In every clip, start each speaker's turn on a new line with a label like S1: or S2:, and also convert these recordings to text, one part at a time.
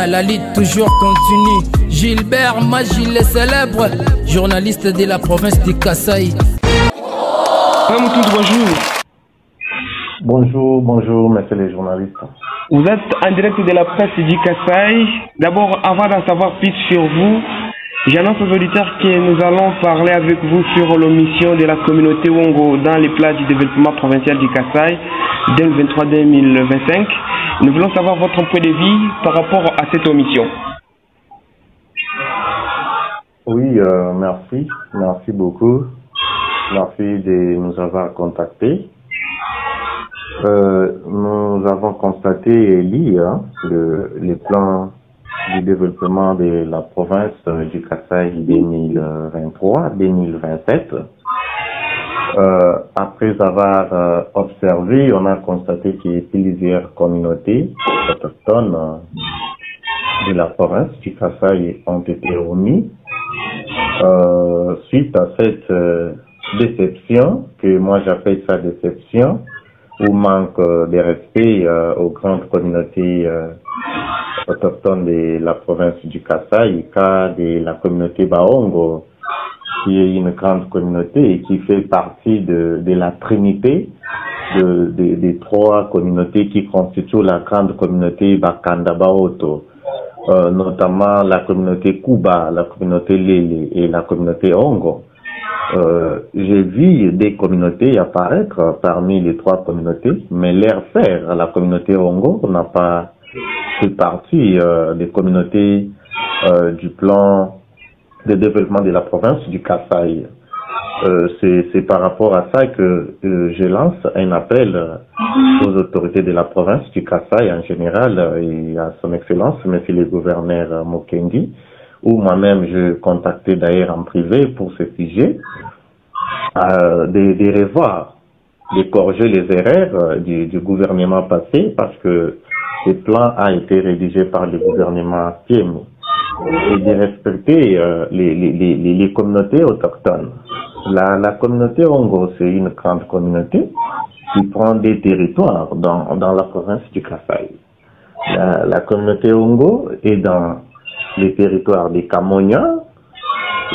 S1: La lutte toujours continue. Gilbert Magie, le célèbre journaliste de la province du Kasaï.
S2: Bonjour.
S3: Bonjour, messieurs les journalistes.
S2: Vous êtes en direct de la presse du Kasaï. D'abord, avant d'en savoir plus sur vous, j'annonce aux auditeurs que nous allons parler avec vous sur l'omission de la communauté Wongo dans les plans du développement provincial du Kasaï 2023-2025. Nous voulons savoir votre point de vue par rapport à cette omission.
S3: Oui, merci beaucoup. Merci de nous avoir contactés. Nous avons constaté et lu les plans du développement de la province du Kasaï 2023-2027. Après avoir observé, on a constaté que plusieurs communautés autochtones de la province du Kasaï ont été remises suite à cette déception, que moi j'appelle ça déception, ou manque de respect aux grandes communautés autochtones de la province du Kasaï, cas de la communauté Baongo, qui est une grande communauté et qui fait partie de la trinité des trois communautés qui constituent la grande communauté Bakanda Baoto, notamment la communauté Kuba, la communauté Lele et la communauté Ongo. J'ai vu des communautés apparaître parmi les trois communautés, mais leur frère, la communauté Ongo, n'a pas fait partie des communautés du plan de développement de la province du Kasaï. C'est par rapport à ça que je lance un appel aux autorités de la province du Kasaï en général et à son excellence, monsieur le gouverneur Mokendi, où moi-même je contactais d'ailleurs en privé pour ce sujet, de revoir, de corriger les erreurs du gouvernement passé, parce que ce plan a été rédigé par le gouvernement Tiemi, et de respecter les communautés autochtones. La communauté Ongo, c'est une grande communauté qui prend des territoires dans la province du Kasaï. La communauté Ongo est dans les territoires des Kamonia.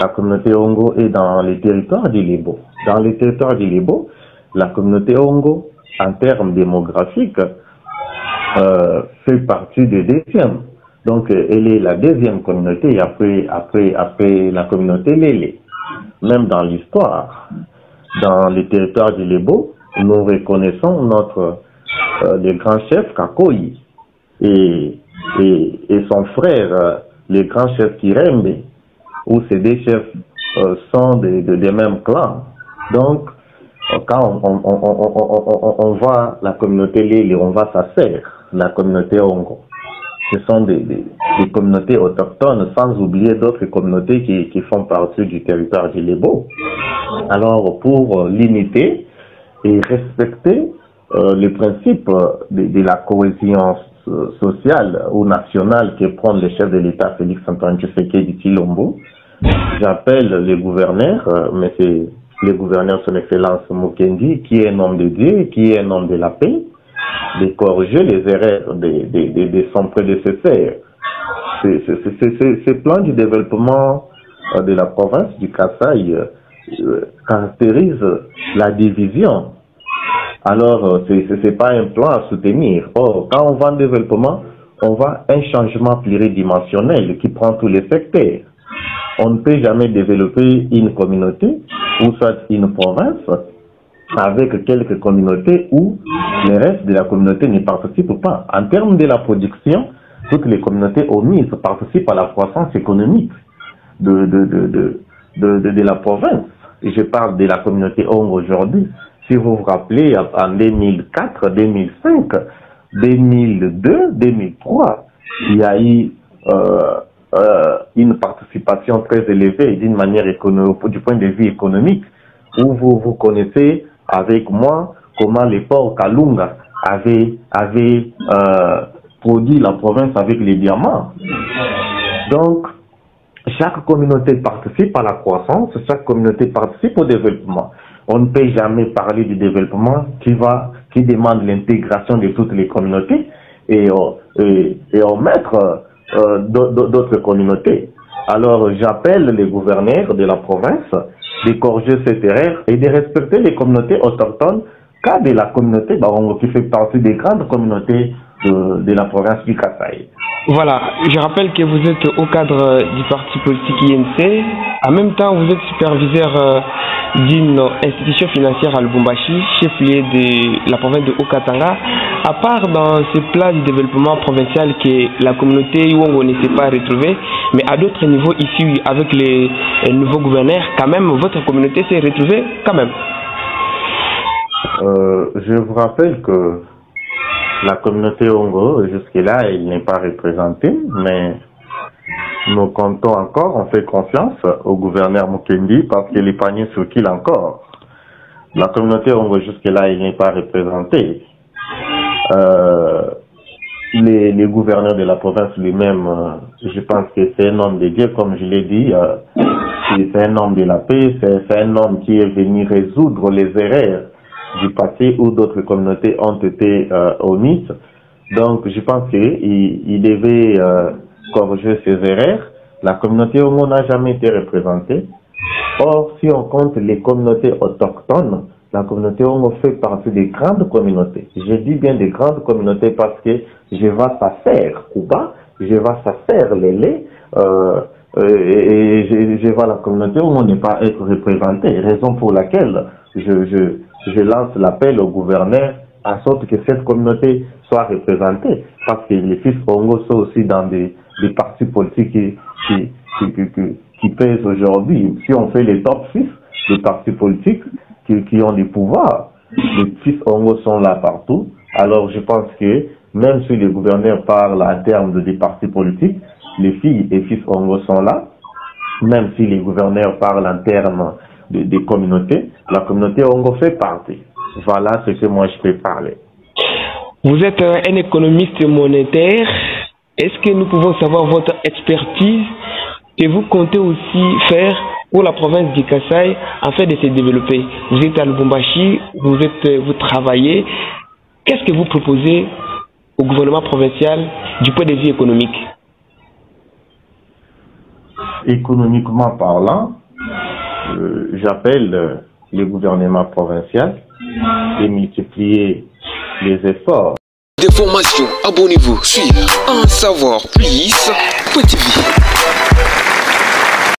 S3: La communauté Ongo est dans les territoires du Lebo. Dans les territoires du Lebo, la communauté Ongo, en termes démographiques, fait partie du deuxième. Donc, elle est la deuxième communauté après la communauté Lele. Même dans l'histoire, dans les territoires du Lebo, nous reconnaissons le grand chef Kakoyi et son frère, le grand chef Kirembe, où ces deux chefs sont des mêmes clans. Donc, quand on voit la communauté Lele, on voit sa sœur, la communauté Ongo. Ce sont des communautés autochtones, sans oublier d'autres communautés qui font partie du territoire du Lebo. Alors, pour limiter et respecter le principe de la cohésion sociale ou nationale que prend le chef de l'État, Félix Antoine Tshisekedi Tshilombo, j'appelle le gouverneur, monsieur le gouverneur son excellence Mokendi, qui est un homme de Dieu, qui est un homme de la paix, de corriger les erreurs de son prédécesseur. Ce plan du développement de la province du Kasaï caractérise la division. Alors, ce n'est pas un plan à soutenir. Or, quand on va en développement, on va un changement pluridimensionnel qui prend tous les secteurs. On ne peut jamais développer une communauté ou soit une province avec quelques communautés où le reste de la communauté ne participe pas. En termes de la production, toutes les communautés omises participent à la croissance économique de la province. Et je parle de la communauté Ongo aujourd'hui. Si vous vous rappelez, en 2004, 2005, 2002, 2003, il y a eu une participation très élevée d'une manière économique, du point de vue économique, où vous connaissez avec moi comment les ports Kalunga avaient produit la province avec les diamants. Donc, chaque communauté participe à la croissance, chaque communauté participe au développement. On ne peut jamais parler du développement qui demande l'intégration de toutes les communautés et omettre d'autres communautés. Alors j'appelle les gouverneurs de la province de corriger cette erreur et de respecter les communautés autochtones, cas de la communauté Barongo qui fait partie des grandes communautés de la province du Kasaï.
S2: Voilà, je rappelle que vous êtes au cadre du parti politique INC. En même temps, vous êtes superviseur d'une institution financière à Lubumbashi, chef-lieu de la province de Haut-Katanga. À part dans ce plan du développement provincial que la communauté Iwongo ne s'est pas retrouvée, mais à d'autres niveaux ici, avec les nouveaux gouverneurs, quand même, votre communauté s'est retrouvée quand même.
S3: Je vous rappelle que la communauté Ongo, jusque-là, elle n'est pas représentée, mais nous comptons encore, on fait confiance au gouverneur Mukendi parce que les paniers circulent encore. La communauté Ongo, jusque-là, elle n'est pas représentée. Les gouverneurs de la province lui-même, je pense que c'est un homme de Dieu, comme je l'ai dit, c'est un homme de la paix, c'est un homme qui est venu résoudre les erreurs du passé où d'autres communautés ont été omises. Donc, je pense qu'il devait corriger ces erreurs. La communauté Ongo n'a jamais été représentée. Or, si on compte les communautés autochtones, la communauté Ongo fait partie des grandes communautés. Je dis bien des grandes communautés parce que je vois sa sœur Kuba, je vois sa sœur Lélé, et je vois la communauté Ongo ne pas être représentée. Raison pour laquelle je lance l'appel au gouverneur en sorte que cette communauté soit représentée. Parce que les fils Ongo sont aussi dans des partis politiques qui pèsent aujourd'hui. Si on fait les top 6 des partis politiques qui ont du pouvoir, les fils Ongo sont là partout. Alors je pense que même si les gouverneurs parlent en termes des partis politiques, les filles et fils Ongo sont là. Même si les gouverneurs parlent en termes des communautés, la communauté Ongo fait partie. Voilà ce que moi je peux parler.
S2: Vous êtes un économiste monétaire. Est-ce que nous pouvons savoir votre expertise que vous comptez aussi faire pour la province du Kasaï afin de se développer? Vous êtes à Lubumbashi, vous travaillez. Qu'est-ce que vous proposez au gouvernement provincial du point de vue économique?
S3: Économiquement parlant, j'appelle le gouvernement provincial de multiplier les efforts.
S4: Des formations, abonnez-vous sur En Savoir Plus.tv.